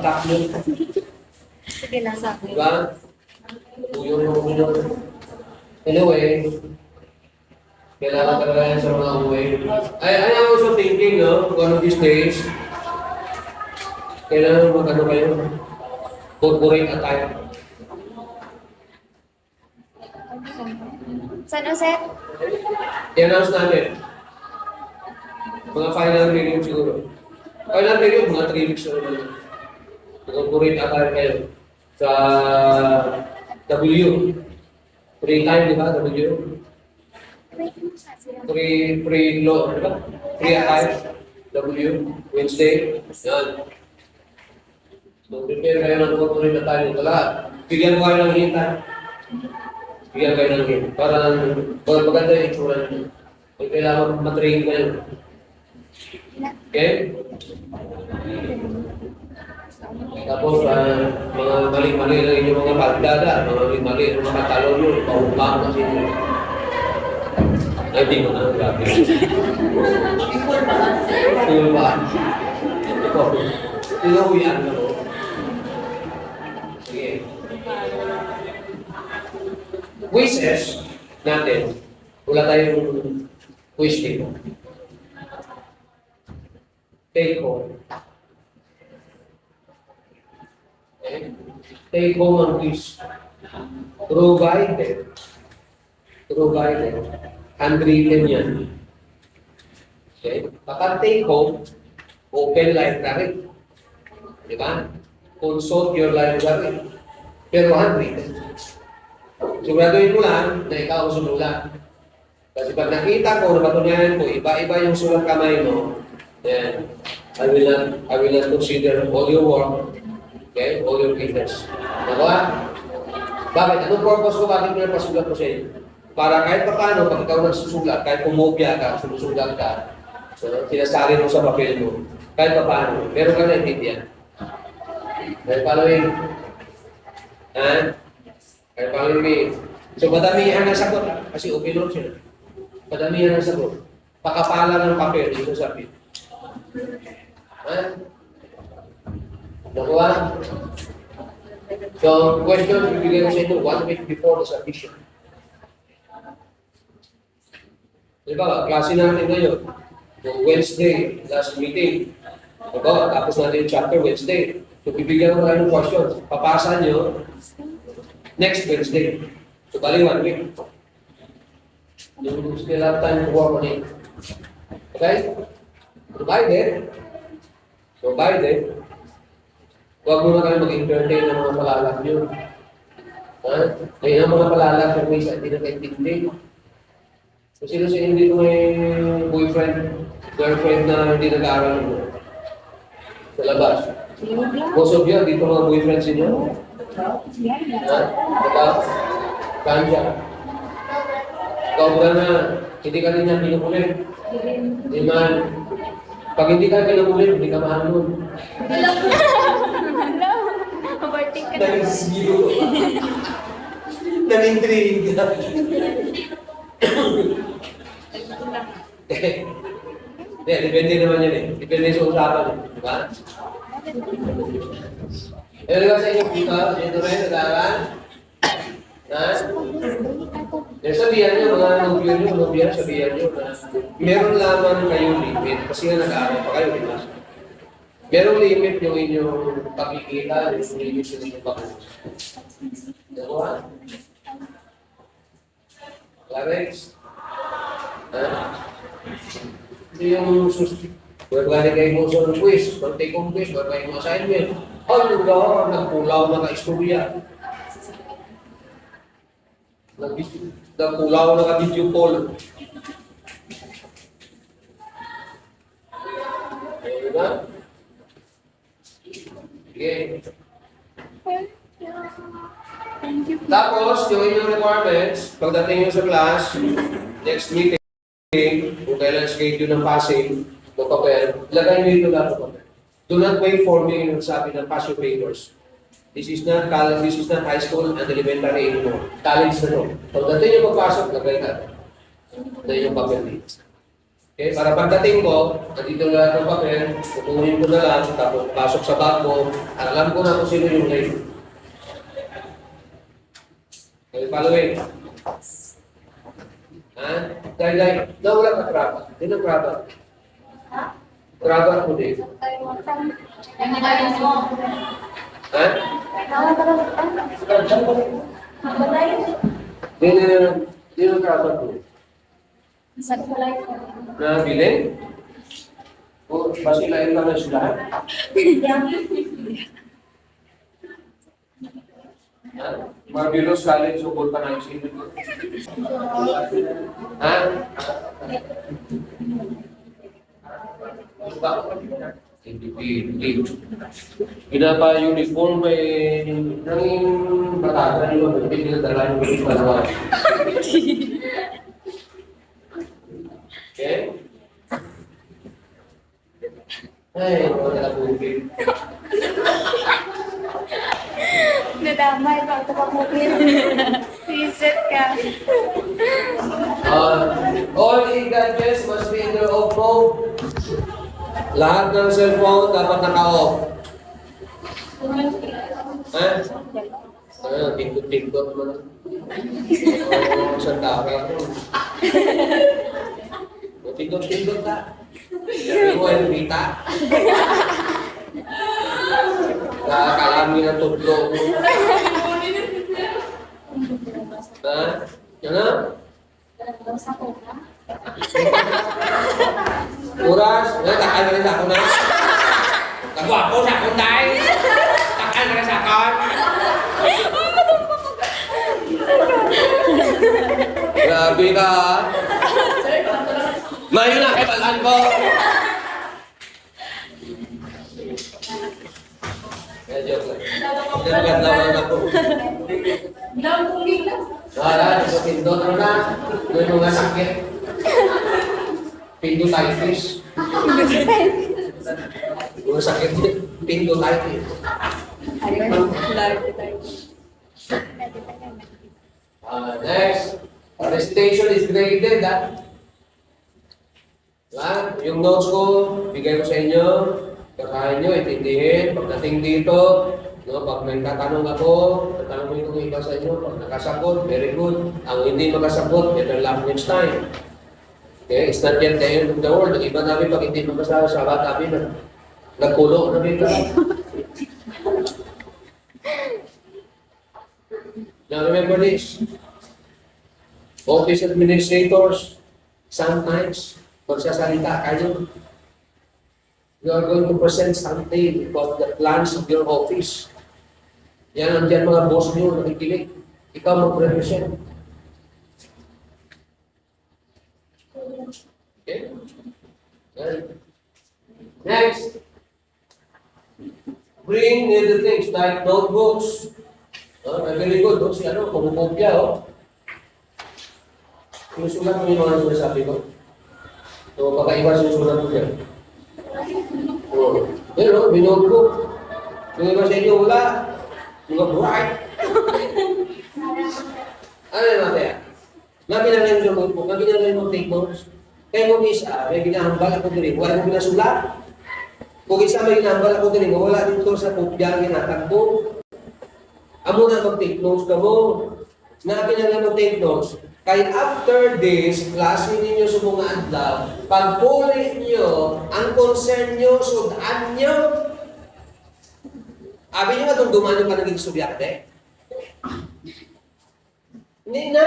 patak nyo. Sige lang sa akin. Diba? Uyong. Anyway, kailangan talaga yan sa mga uwi. I am also thinking, no, one of these days, kailangan mag-ano kayo, corporate attire. Sana, sir? I-announce natin. Mga final review siguro. Final review, mga 3 weeks na naman. Corporate attire kayo. Sa W. Free time, di ba? W. Free law, di ba? Free attire. W. Wednesday. Yan. So, prepare kayo ng corporate attire nito lahat. Bigyan ko kayo ng hinta. Bigyan kayo ng hinta. Para maganda yung itsura nyo. Kung kailangan matrain kayo. Okay? Tapos, mga mali-mali na inyong mga pagdada, mga mali-mali na mga talon nyo, pahumpang kasi nyo. Ay, di mo na, grabe. Full ba? Ito, inuwian na mo. Sige. Quizzes natin. Wala tayong quiz dito. Take home. Okay. Take home ang quiz. Provided. Handwritten yan. Okay. Kapag take home, open library. Di ba? Consult your library. Pero handwritten. Siguraduhin mo lang na ikaw ang sumulat. Kasi pag nakita ko, napatunayan ko, iba-iba yung sulat kamay mo, then I will not consider all your work, okay, all your fitness. Nagawa? Bakit? Anong purpose ko? Bakit pinapasulat ko sa inyo? Para kahit pa paano, pag ikaw nagsusulat, kahit pumopya ka, sumusulat ka, so, sinasali mo sa papel mo, kahit pa paano, meron ka na intindihan. Kahit following, kahit following, so madamihan ang sagot, kasi opinion siya. Madamihan ang sagot. Pakapala ng papel, dito sa pin. Nakuha? So, question, bibigyan ko sa ito 1 week before the submission. Diba, klase natin ngayon. So, Wednesday, last meeting. Diba, tapos natin yung chapter Wednesday. So, bibigyan ko kayo ng questions. Papasa nyo next Wednesday. So, bali 1 week. You still have time to work on it. Okay? Provided, huwag mo na kayo mag-entertain ng mga palalak nyo. Kaya ang mga palalak ng may hindi na kaintindi. Kung sino sa hindi ko may boyfriend, girlfriend na hindi nag-aaral mo sa labas. Most of you, dito mga boyfriends inyo. Kanya. Ikaw ba na, hindi ka rin niya pinukulit. Hindi man. Pag hindi ka pinukulit, hindi ka mahal nun. Overtake ka na. Nag-sgiro. Nag-intrigue. Depende naman yan eh. Depende sa usapan. Diba? Pero sa inyo dito rin, nag-aaral. Sabihan nyo, mga nobyo, sabihan nyo na meron lamang kayong limit kasi nga nag-aaral pa kayo, diba? Merong limit yung inyong pagkikita, yung limit yung inyong pag-uusap. Diba? Clarence? Hindi yung wala kayo mo sa quiz, take home quiz, wala kayo mo assignment. Ay, nagpulaw na ka-istorya. Nagpulaw na ka-video call. Diba? Okay. Thank you. Tapos, yung inyong requirements, pagdating nyo sa class, next meeting, kung kailan schedule ng passing, ng papel, lagay nyo ito lahat ng papel. Do not wait for me yung sabi ng pass your papers. This is not college, this is not high school and elementary anymore. College na no. Pagdating nyo magpasok, lagay ka. Na yung papel dito. Okay, para pagdating ko, nandito na lahat ng papel, kukunin ko na lang, tapos pasok sa bag ko, alam ko na kung sino yung late. Okay, following. Ha? Dahil, wala ka traba. Hindi na traba. Traba ako din. Ha? Hindi na traba ko. Na bilhin? O, basilain ka na sila? Ha? Marvelous college, sukol pa na yung sino. Ha? Hindi. Pinapa uniform may nanging batasan yun, hindi pinadala yung palawan. Okay? Ay, wala na bukid. Nadamay pa ito pa mukil. Reset ka. All e-gadgets must be in their off mode. Lahat ng cellphone dapat naka-off. Ha? Ayun, pindot-pindot mo na. Saan tawag ako? Pindot-pindot na. Sabi mo, yung kita. Kalami ng tutlo. Ha? Yan na? Oras? Takal na rin ako na. Nagwapo sa akong dahil. Takal na rin sa akon. Grabe ka. Mayo na kay balaan ko. Joke lang. Pinagkat naman ako. Wala, pindot mo na. May mga sakit. Pindotitis. Mga sakit din. Pindotitis. Next. Recitation is graded, ha? Yung notes ko, bigay ko sa inyo. Kakain nyo, itindihin. Pagdating dito, no, pag may tatanong ako, tatanong ko yung iba sa inyo. Pag nakasagot, very good. Ang hindi makasagot, better luck next time. Okay, it's not yet the end of the world. Iba namin pag hindi makasagot, sabat namin, nagkulo na bigla. Now remember this. Office administrators, sometimes, magsasalita kayo. You are going to present something about the plans of your office. Yan, nandiyan mga boss nyo, nakikinig. Ikaw mag-represent. Okay? Next. Bring other things like notebooks. Very good. Si ano, kumukopya, Sinusulat mo yung mga sinasabi ko. So, pakaiwas yung sulat mo yan. Pero, binogbo. Yung iba sa inyo, wala. Mga bright. Ano yung mga kaya? Naginagayin mo yung notebook, naginagayin mo take notes. Kaya mo isa, may ginahambal ako din. Wala mo ginasulat. Kung isa may ginahambal ako din, wala dito sa kopya ginatagbo. Amo na mag-take notes ka mo. Naginagayin mo take notes. Kaya after this, klase ninyo sa mga adlaw, pag-ulit nyo, ang concern nyo, sudan nyo. Abi nyo nga itong dumaan yung pa naging subyate? Hindi na.